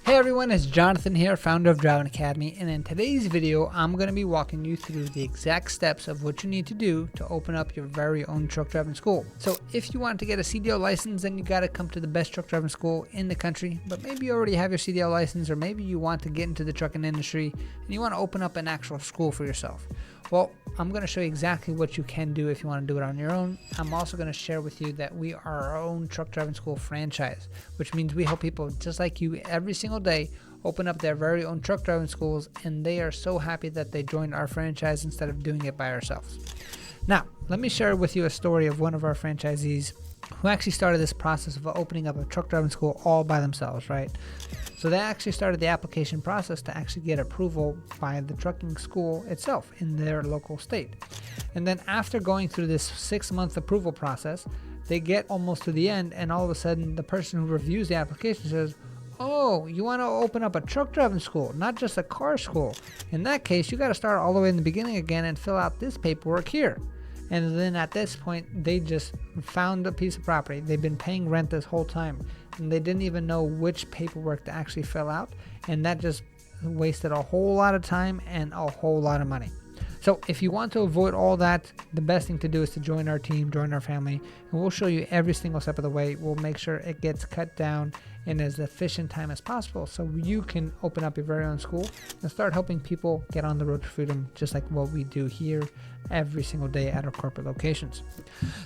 Hey everyone, it's Jonathan here, founder of Driving Academy, and in today's video, I'm going to be walking you through the exact steps of what you need to do to open up your very own truck driving school. So if you want to get a CDL license, then you got to come to the best truck driving school in the country, but maybe you already have your CDL license, or maybe you want to get into the trucking industry and you want to open up an actual school for yourself. Well, I'm going to show you exactly what you can do if you want to do it on your own. I'm also going to share with you that we are our own truck driving school franchise, which means we help people just like you every single day open up their very own truck driving schools, and they are so happy that they joined our franchise instead of doing it by ourselves. Now, let me share with you a story of one of our franchisees who actually started this process of opening up a truck driving school all by themselves, right? So they actually started the application process to actually get approval by the trucking school itself in their local state. And then after going through this 6-month approval process, they get almost to the end, and all of a sudden the person who reviews the application says, "Oh, you want to open up a truck driving school, not just a car school. In that case, you got to start all the way in the beginning again and fill out this paperwork here." And then at this point, they just found a piece of property. They've been paying rent this whole time, and they didn't even know which paperwork to actually fill out. And that just wasted a whole lot of time and a whole lot of money. So if you want to avoid all that, the best thing to do is to join our team, join our family, and we'll show you every single step of the way. We'll make sure it gets cut down in as efficient time as possible so you can open up your very own school and start helping people get on the road to freedom, just like what we do here every single day at our corporate locations.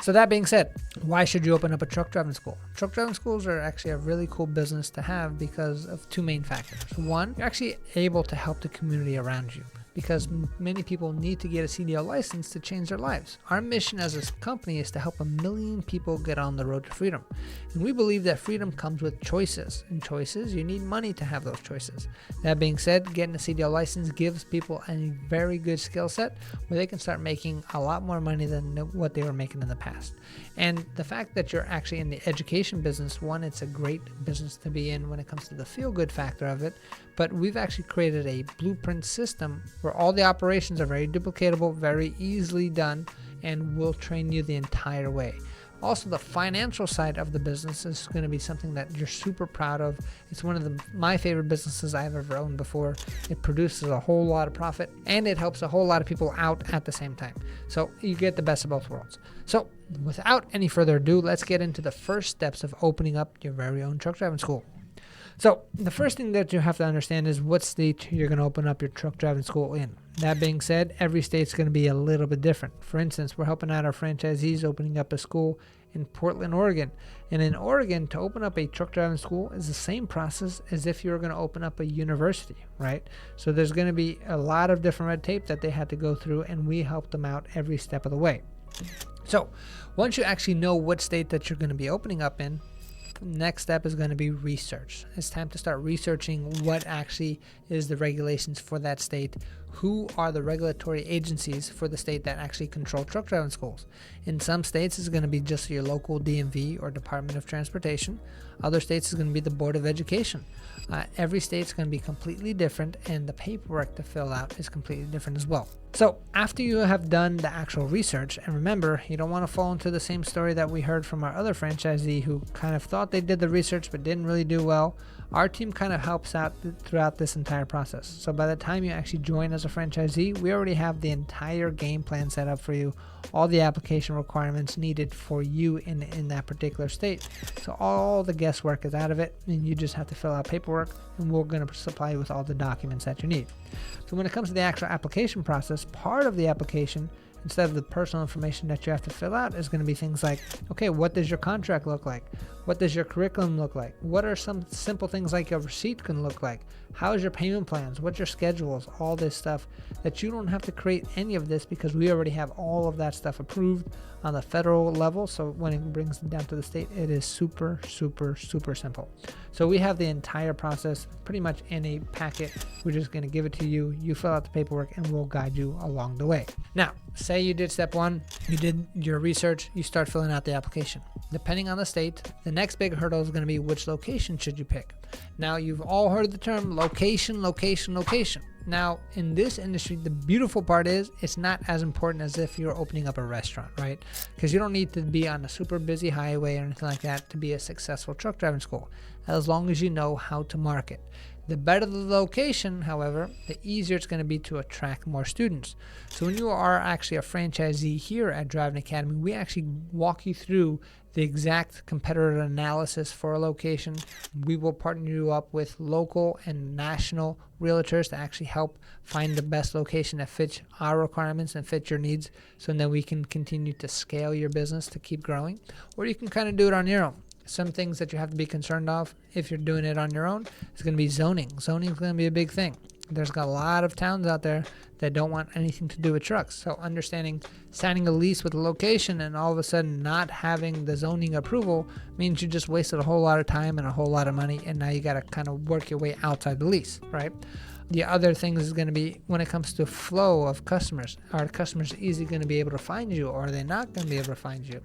So that being said, why should you open up a truck driving school? Truck driving schools are actually a really cool business to have because of two main factors. One, you're actually able to help the community around you, because many people need to get a CDL license to change their lives. Our mission as a company is to help 1 million people get on the road to freedom. And we believe that freedom comes with choices. And choices, you need money to have those choices. That being said, getting a CDL license gives people a very good skill set where they can start making a lot more money than what they were making in the past. And the fact that you're actually in the education business, one, it's a great business to be in when it comes to the feel-good factor of it, but we've actually created a blueprint system where all the operations are very duplicatable, very easily done, and we'll train you the entire way. Also, the financial side of the business is going to be something that you're super proud of. It's one of my favorite businesses I've ever owned before. It produces a whole lot of profit, and it helps a whole lot of people out at the same time. So you get the best of both worlds. So without any further ado, let's get into the first steps of opening up your very own truck driving school. So the first thing that you have to understand is what state you're going to open up your truck driving school in. That being said, every state's going to be a little bit different. For instance, we're helping out our franchisees opening up a school in Portland, Oregon. And in Oregon, to open up a truck driving school is the same process as if you were going to open up a university, right? So there's going to be a lot of different red tape that they had to go through, and we help them out every step of the way. So once you actually know what state that you're going to be opening up in, next step is going to be research. It's time to start researching what actually is the regulations for that state. Who are the regulatory agencies for the state that actually control truck driving schools? In some states, it's going to be just your local DMV or Department of Transportation. Other states is going to be the Board of Education. Every state's going to be completely different, and the paperwork to fill out is completely different as well. So after you have done the actual research, and remember, you don't want to fall into the same story that we heard from our other franchisee who kind of thought they did the research but didn't really do well. Our team kind of helps out throughout this entire process. So by the time you actually join as a franchisee, we already have the entire game plan set up for you, all the application requirements needed for you in that particular state. So all the guesswork is out of it, and you just have to fill out paperwork, and we're going to supply you with all the documents that you need. So when it comes to the actual application process, part of the application, instead of the personal information that you have to fill out, is going to be things like, okay, what does your contract look like? What does your curriculum look like? What are some simple things like a receipt can look like? How is your payment plans? What's your schedules? All this stuff that you don't have to create any of this because we already have all of that stuff approved on the federal level. So when it brings it down to the state, it is super, super, super simple. So we have the entire process pretty much in a packet. We're just going to give it to you. You fill out the paperwork, and we'll guide you along the way. Now, say you did step one, you did your research, you start filling out the application. Depending on the state, the next big hurdle is going to be which location should you pick. Now, you've all heard the term location, location, location. Now, in this industry, the beautiful part is it's not as important as if you're opening up a restaurant, right? Because you don't need to be on a super busy highway or anything like that to be a successful truck driving school, as long as you know how to market. The better the location, however, the easier it's going to be to attract more students. So when you are actually a franchisee here at Driving Academy, we actually walk you through the exact competitor analysis for a location. We will partner you up with local and national realtors to actually help find the best location that fits our requirements and fits your needs, so then we can continue to scale your business to keep growing. Or you can kind of do it on your own. Some things that you have to be concerned of if you're doing it on your own is going to be zoning. Zoning is going to be a big thing. There's got a lot of towns out there that don't want anything to do with trucks. So understanding signing a lease with a location and all of a sudden not having the zoning approval means you just wasted a whole lot of time and a whole lot of money, and now you got to kind of work your way outside the lease, right? The other thing is going to be when it comes to flow of customers. Are customers easily going to be able to find you, or are they not going to be able to find you?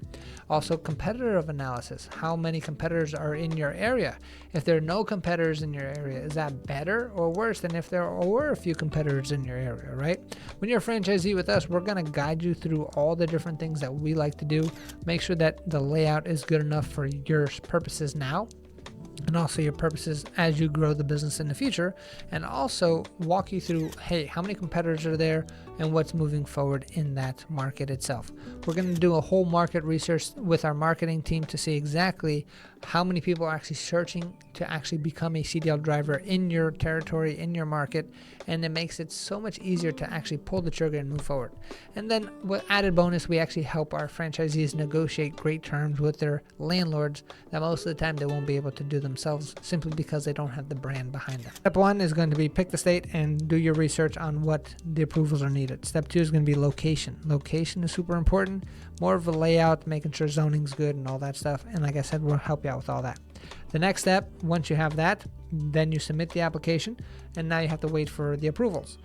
Also, competitive analysis. How many competitors are in your area? If there are no competitors in your area, is that better or worse than if there were a few competitors in your area, right? When you're a franchisee with us, we're going to guide you through all the different things that we like to do. Make sure that the layout is good enough for your purposes now, and also your purposes as you grow the business in the future, and also walk you through, hey, how many competitors are there and what's moving forward in that market itself. We're going to do a whole market research with our marketing team to see exactly how many people are actually searching to actually become a CDL driver in your territory, in your market, and it makes it so much easier to actually pull the trigger and move forward. And then with added bonus, we actually help our franchisees negotiate great terms with their landlords that most of the time they won't be able to do themselves, simply because they don't have the brand behind them. Step 1 is going to be pick the state and do your research on what the approvals are needed. Step 2 is going to be location. Location is super important. More of a layout, making sure zoning's good and all that stuff. And like I said, we'll help you out with all that. The next step, once you have that, then you submit the application, and now you have to wait for the approvals.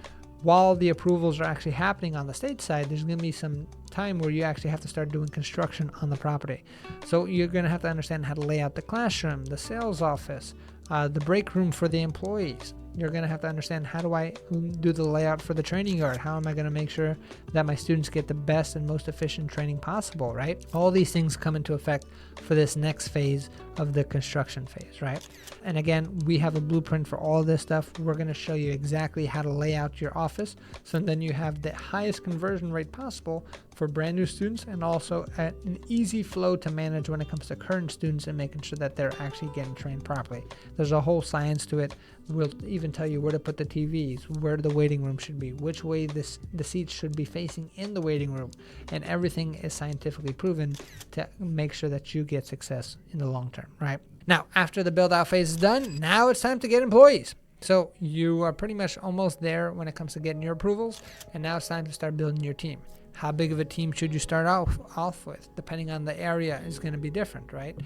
While the approvals are actually happening on the state side, there's going to be some time where you actually have to start doing construction on the property. So you're going to have to understand how to lay out the classroom, the sales office, the break room for the employees. You're going to have to understand, how do I do the layout for the training yard? How am I going to make sure that my students get the best and most efficient training possible, right? All these things come into effect for this next phase of the construction phase, right? And again, we have a blueprint for all this stuff. We're going to show you exactly how to lay out your office, so then you have the highest conversion rate possible for brand new students, and also an easy flow to manage when it comes to current students and making sure that they're actually getting trained properly. There's a whole science to it. We'll even tell you where to put the TVs, where the waiting room should be, which way the seats should be facing in the waiting room, and everything is scientifically proven to make sure that you get success in the long term, right? Now, after the build out phase is done, now it's time to get employees. So you are pretty much almost there when it comes to getting your approvals, and now it's time to start building your team. How big of a team should you start off with? Depending on the area is going to be different, right?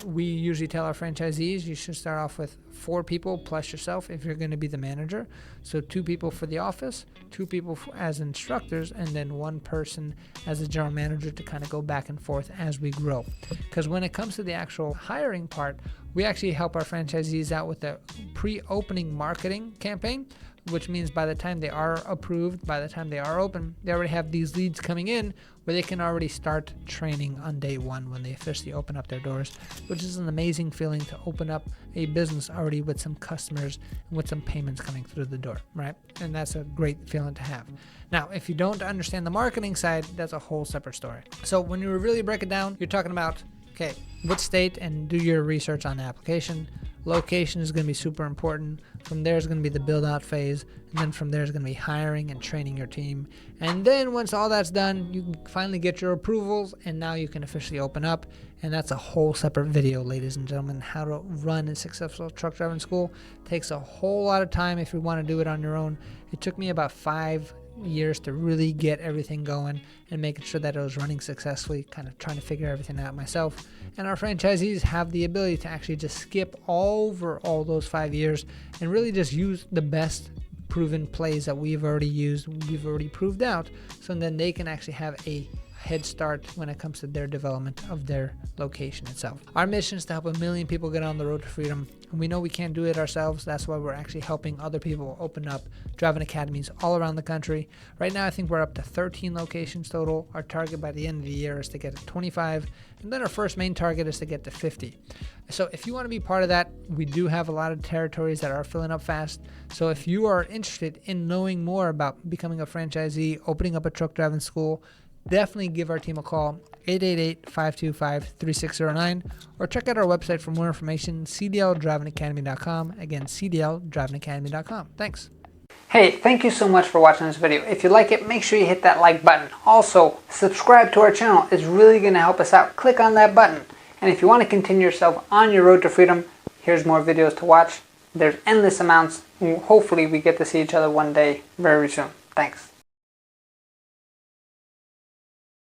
We usually tell our franchisees you should start off with 4 people plus yourself if you're going to be the manager. So 2 people for the office, 2 people as instructors, and then 1 person as a general manager to kind of go back and forth as we grow. Because when it comes to the actual hiring part, we actually help our franchisees out with the pre-opening marketing campaign, which means by the time they are approved, by the time they are open, they already have these leads coming in where they can already start training on day 1 when they officially open up their doors, which is an amazing feeling to open up a business already with some customers and with some payments coming through the door, right? And that's a great feeling to have. Now, if you don't understand the marketing side, that's a whole separate story. So when you really break it down, you're talking about, okay, what state, and do your research on the application. Location is going to be super important. From there is going to be the build out phase, and then from there is going to be hiring and training your team. And then once all that's done, you can finally get your approvals, and now you can officially open up. And that's a whole separate video, ladies and gentlemen. How to run a successful truck driving school takes a whole lot of time if you want to do it on your own. It took me about 5 years to really get everything going and making sure that it was running successfully, kind of trying to figure everything out myself. And our franchisees have the ability to actually just skip over all those 5 years and really just use the best proven plays that we've already used, we've already proved out, so then they can actually have a head start when it comes to their development of their location itself. Our mission is to help 1 million people get on the road to freedom, and we know we can't do it ourselves. That's why we're actually helping other people open up driving academies all around the country. Right now I think we're up to 13 locations total. Our target by the end of the year is to get to 25, and then our first main target is to get to 50. So if you want to be part of that, we do have a lot of territories that are filling up fast. So if you are interested in knowing more about becoming a franchisee, opening up a truck driving school, definitely give our team a call, 888-525-3609, or check out our website for more information, cdldrivingacademy.com. Again, cdldrivingacademy.com. Thanks. Hey, thank you so much for watching this video. If you like it, make sure you hit that like button. Also, subscribe to our channel. It's really going to help us out. Click on that button. And if you want to continue yourself on your road to freedom, here's more videos to watch. There's endless amounts. Hopefully we get to see each other one day very soon. Thanks.